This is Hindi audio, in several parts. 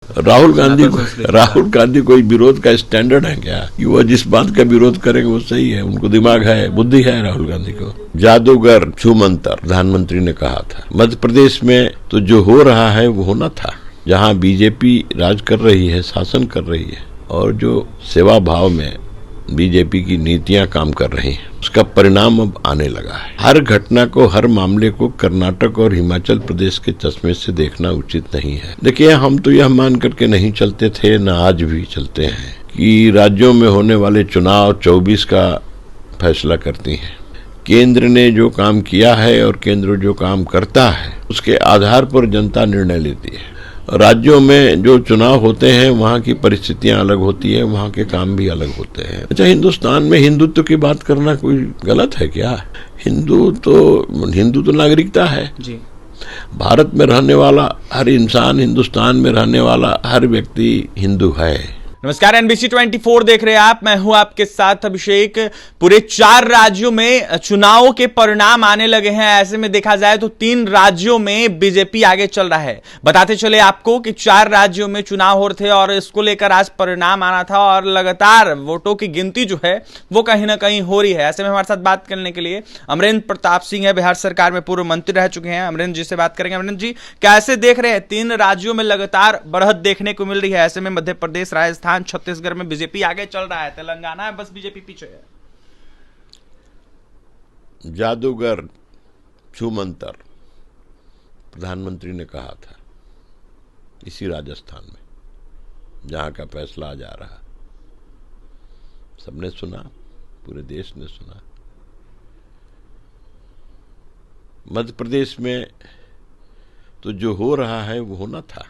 राहुल गांधी कोई विरोध का स्टैंडर्ड है क्या कि वो जिस बात का विरोध करेंगे वो सही है? उनको दिमाग है, बुद्धि है राहुल गांधी को। जादूगर छूमंतर प्रधानमंत्री ने कहा था। मध्य प्रदेश में तो जो हो रहा है वो होना था। जहां बीजेपी राज कर रही है, शासन कर रही है, और जो सेवा भाव में बीजेपी की नीतियां काम कर रही हैं, उसका परिणाम अब आने लगा है। हर घटना को, हर मामले को कर्नाटक और हिमाचल प्रदेश के चश्मे से देखना उचित नहीं है। देखिए, हम तो यह मान करके नहीं चलते थे, न आज भी चलते हैं, कि राज्यों में होने वाले चुनाव 24 का फैसला करती हैं। केंद्र ने जो काम किया है और केंद्र जो काम करता है, उसके आधार पर जनता निर्णय लेती है। राज्यों में जो चुनाव होते हैं वहाँ की परिस्थितियां अलग होती है, वहाँ के काम भी अलग होते हैं। अच्छा, हिंदुस्तान में हिंदुत्व की बात करना कोई गलत है क्या? हिंदू तो नागरिकता है जी। भारत में रहने वाला हर इंसान, हिंदुस्तान में रहने वाला हर व्यक्ति हिंदू है। नमस्कार, NBC 24 देख रहे हैं आप। मैं हूं आपके साथ अभिषेक। पूरे 4 राज्यों में चुनावों के परिणाम आने लगे हैं। ऐसे में देखा जाए तो 3 राज्यों में बीजेपी आगे चल रहा है। बताते चले आपको कि 4 राज्यों में चुनाव हो रहे थे और इसको लेकर आज परिणाम आना था, और लगातार वोटों की गिनती जो है वो कहीं ना कहीं हो रही है। ऐसे में हमारे साथ बात करने के लिए अमरेंद्र प्रताप सिंह है, बिहार सरकार में पूर्व मंत्री रह चुके हैं। अमरेंद्र जी से बात करेंगे। अमरेंद्र जी, कैसे देख रहे हैं? 3 राज्यों में लगातार बढ़त देखने को मिल रही है। ऐसे में मध्य प्रदेश, राजस्थान, छत्तीसगढ़ में बीजेपी आगे चल रहा है, तेलंगाना है बस बीजेपी पीछे है। जादूगर छूमंतर प्रधानमंत्री ने कहा था इसी राजस्थान में, जहां का फैसला आ जा रहा, सबने सुना, पूरे देश ने सुना। मध्य प्रदेश में तो जो हो रहा है वो होना था।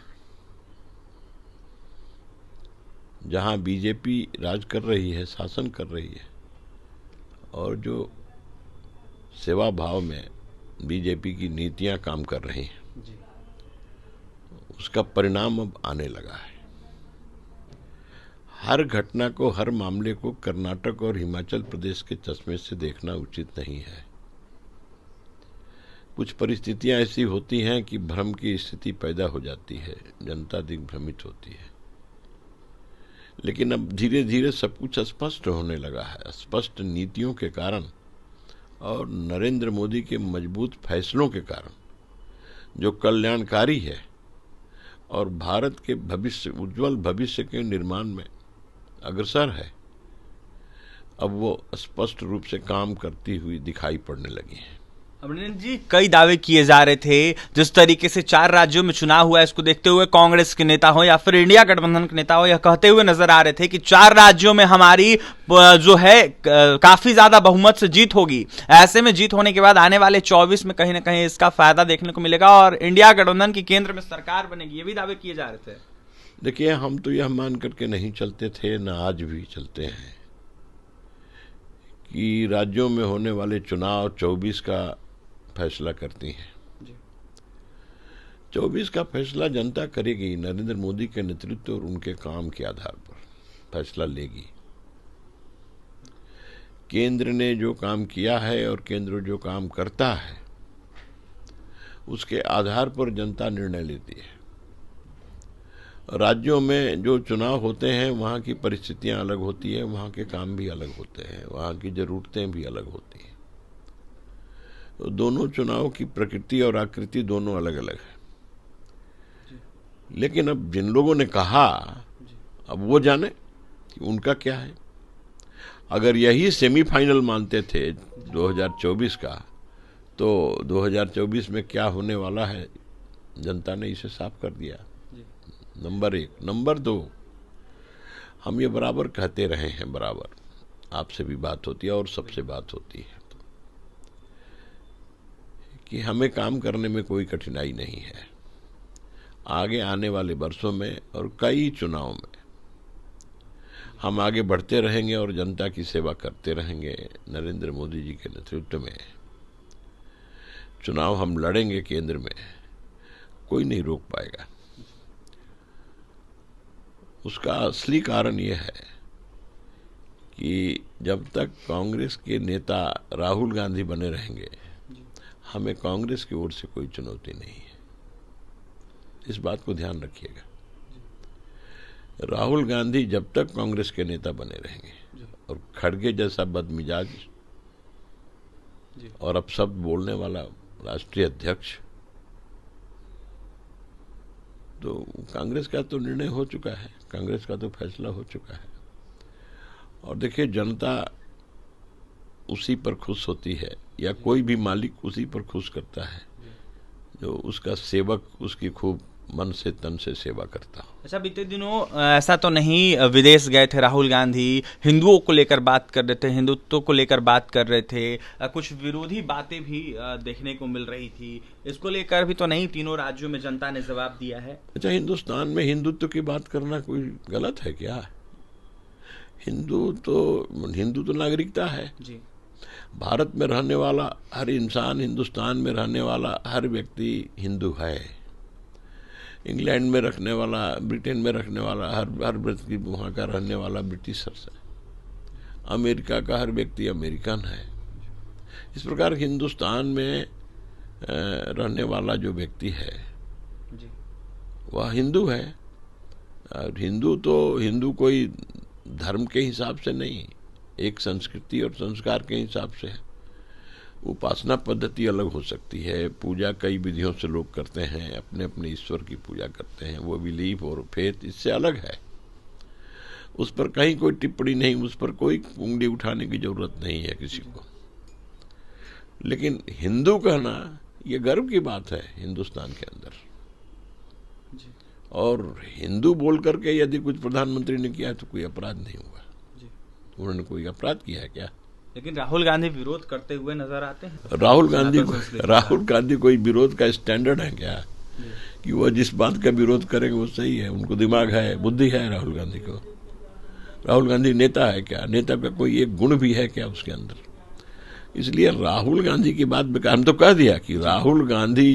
जहां बीजेपी राज कर रही है, शासन कर रही है, और जो सेवा भाव में बीजेपी की नीतियां काम कर रही हैं जी, उसका परिणाम अब आने लगा है। हर घटना को, हर मामले को कर्नाटक और हिमाचल प्रदेश के चश्मे से देखना उचित नहीं है। कुछ परिस्थितियां ऐसी होती हैं कि भ्रम की स्थिति पैदा हो जाती है, जनता दिग्भ्रमित होती है। लेकिन अब धीरे धीरे सब कुछ स्पष्ट होने लगा है। स्पष्ट नीतियों के कारण और नरेंद्र मोदी के मजबूत फैसलों के कारण, जो कल्याणकारी है और भारत के भविष्य, उज्जवल भविष्य के निर्माण में अग्रसर है, अब वो स्पष्ट रूप से काम करती हुई दिखाई पड़ने लगी है। अमरेंद्र जी, कई दावे किए जा रहे थे जिस तरीके से 4 राज्यों में चुनाव हुआ है, इसको देखते हुए कांग्रेस के नेता हो या फिर इंडिया गठबंधन के नेता हो, यह कहते हुए नजर आ रहे थे कि 4 राज्यों में हमारी जो है काफी ज्यादा बहुमत से जीत होगी। ऐसे में जीत होने के बाद आने वाले 24 में कहीं ना कहीं इसका फायदा देखने को मिलेगा और इंडिया गठबंधन की केंद्र में सरकार बनेगी, ये भी दावे किए जा रहे थे। देखिए, हम तो यह मान करके नहीं चलते थे, न आज भी चलते हैं, कि राज्यों में होने वाले चुनाव 24 का फैसला करती हैं। 24 का फैसला जनता करेगी, नरेंद्र मोदी के नेतृत्व और उनके काम के आधार पर फैसला लेगी। केंद्र ने जो काम किया है और केंद्र जो काम करता है, उसके आधार पर जनता निर्णय लेती है। राज्यों में जो चुनाव होते हैं वहाँ की परिस्थितियां अलग होती है, वहाँ के काम भी अलग होते हैं, वहाँ की जरूरतें भी अलग होती हैं। तो दोनों चुनाव की प्रकृति और आकृति दोनों अलग अलग है। लेकिन अब जिन लोगों ने कहा, अब वो जाने कि उनका क्या है। अगर यही सेमीफाइनल मानते थे 2024 का, तो 2024 में क्या होने वाला है जनता ने इसे साफ कर दिया। नंबर 1। नंबर 2, हम ये बराबर कहते रहे हैं, बराबर आपसे भी बात होती है और सबसे बात होती है, कि हमें काम करने में कोई कठिनाई नहीं है। आगे आने वाले वर्षों में और कई चुनावों में हम आगे बढ़ते रहेंगे और जनता की सेवा करते रहेंगे। नरेंद्र मोदी जी के नेतृत्व में चुनाव हम लड़ेंगे, केंद्र में कोई नहीं रोक पाएगा। उसका असली कारण यह है कि जब तक कांग्रेस के नेता राहुल गांधी बने रहेंगे, हमें कांग्रेस की ओर से कोई चुनौती नहीं है। इस बात को ध्यान रखिएगा। राहुल गांधी जब तक कांग्रेस के नेता बने रहेंगे और खड़गे जैसा बदमिजाज और अपशब्द बोलने वाला राष्ट्रीय अध्यक्ष, तो कांग्रेस का तो निर्णय हो चुका है, कांग्रेस का तो फैसला हो चुका है। और देखिए, जनता उसी पर खुश होती है या कोई भी मालिक उसी पर खुश करता है जो उसका सेवक उसकी खूब मन से तन से सेवा करता हो। अच्छा, बीते दिनों ऐसा तो नहीं विदेश गए थे राहुल गांधी, हिंदुओं को लेकर बात कर रहे थे, हिंदुत्व को लेकर बात कर रहे थे, कुछ विरोधी बातें भी देखने को मिल रही थी, इसको लेकर भी तो नहीं तीनों राज्यों में जनता ने जवाब दिया है। अच्छा, हिंदुस्तान में हिंदुत्व की बात करना कोई गलत है क्या? हिंदू तो नागरिकता है जी। भारत में रहने वाला हर इंसान, हिंदुस्तान में रहने वाला हर व्यक्ति हिंदू है। इंग्लैंड में रखने वाला, ब्रिटेन में रखने वाला हर व्यक्ति वहाँ का रहने वाला ब्रिटिशर है। अमेरिका का हर व्यक्ति अमेरिकन है। इस प्रकार हिंदुस्तान में रहने वाला जो व्यक्ति है वह हिंदू है। और हिंदू कोई धर्म के हिसाब से नहीं, एक संस्कृति और संस्कार के हिसाब से है। उपासना पद्धति अलग हो सकती है, पूजा कई विधियों से लोग करते हैं, अपने अपने ईश्वर की पूजा करते हैं, वो बिलीफ और फेथ इससे अलग है। उस पर कहीं कोई टिप्पणी नहीं, उस पर कोई उंगली उठाने की जरूरत नहीं है किसी को। लेकिन हिंदू कहना ये गर्व की बात है हिंदुस्तान के अंदर। और हिंदू बोल करके यदि कुछ प्रधानमंत्री ने किया तो कोई अपराध नहीं हुआ। उन्होंने कोई अपराध किया है क्या? लेकिन राहुल गांधी विरोध करते हुए नजर आते हैं। राहुल गांधी कोई विरोध का स्टैंडर्ड है क्या कि वह जिस बात का विरोध करेंगे वो सही है? उनको दिमाग है, बुद्धि है राहुल गांधी को? राहुल गांधी नेता है क्या? नेता का कोई एक गुण भी है क्या उसके अंदर? इसलिए राहुल गांधी की बात बेकार। हम तो कह दिया कि राहुल गांधी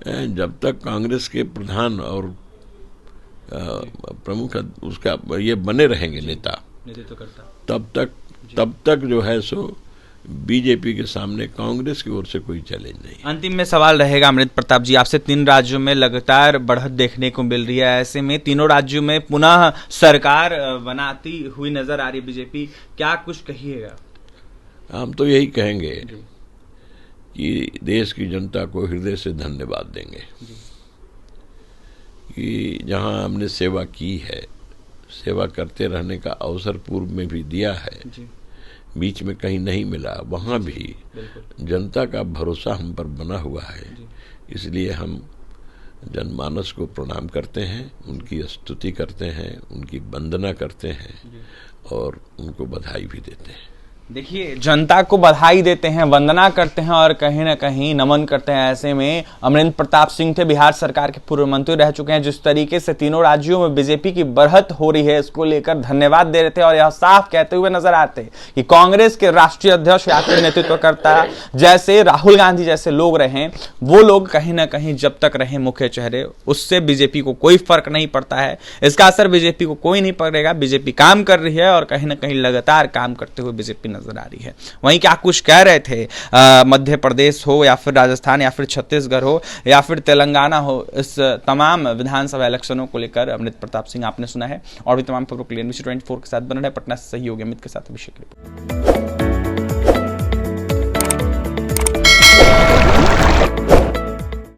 जब तक कांग्रेस के प्रधान और प्रमुख उसका ये बने रहेंगे नेता, तब तक जो है सो बीजेपी के सामने कांग्रेस की ओर से कोई चैलेंज नहीं। अंतिम में सवाल रहेगा अमृत प्रताप जी आपसे, 3 राज्यों में लगातार बढ़त देखने को मिल रही है, ऐसे में तीनों राज्यों में पुनः सरकार बनाती हुई नजर आ रही बीजेपी, क्या कुछ कहिएगा? हम तो यही कहेंगे कि देश की जनता को हृदय से धन्यवाद देंगे कि जहां हमने सेवा की है, सेवा करते रहने का अवसर पूर्व में भी दिया है, बीच में कहीं नहीं मिला, वहाँ भी जनता का भरोसा हम पर बना हुआ है। इसलिए हम जनमानस को प्रणाम करते हैं, उनकी स्तुति करते हैं, उनकी वंदना करते हैं और उनको बधाई भी देते हैं। देखिए, जनता को बधाई देते हैं, वंदना करते हैं और कहीं ना कहीं नमन करते हैं। ऐसे में अमरिंदर प्रताप सिंह थे, बिहार सरकार के पूर्व मंत्री रह चुके हैं, जिस तरीके से तीनों राज्यों में बीजेपी की बढ़त हो रही है इसको लेकर धन्यवाद दे रहे थे और यह साफ कहते हुए नजर आते कि कांग्रेस के राष्ट्रीय अध्यक्ष या फिर नेतृत्वकर्ता जैसे राहुल गांधी जैसे लोग रहे, वो लोग कहीं ना कहीं जब तक रहे मुख्य चेहरे, उससे बीजेपी को कोई फर्क नहीं पड़ता है। इसका असर बीजेपी को कोई नहीं पड़ेगा। बीजेपी काम कर रही है और कहीं ना कहीं लगातार काम करते हुए बीजेपी नजर आ रही है। वहीं क्या कुछ कह रहे थे मध्य प्रदेश हो या फिर राजस्थान या फिर छत्तीसगढ़ हो या फिर तेलंगाना हो, इस तमाम विधानसभा इलेक्शनों को लेकर अमृत प्रताप सिंह आपने सुना है। और भी तमाम खबरों के लिए NBC 24 के साथ बने रहे। पटना से सहयोगी अमित के साथ अभिषेक।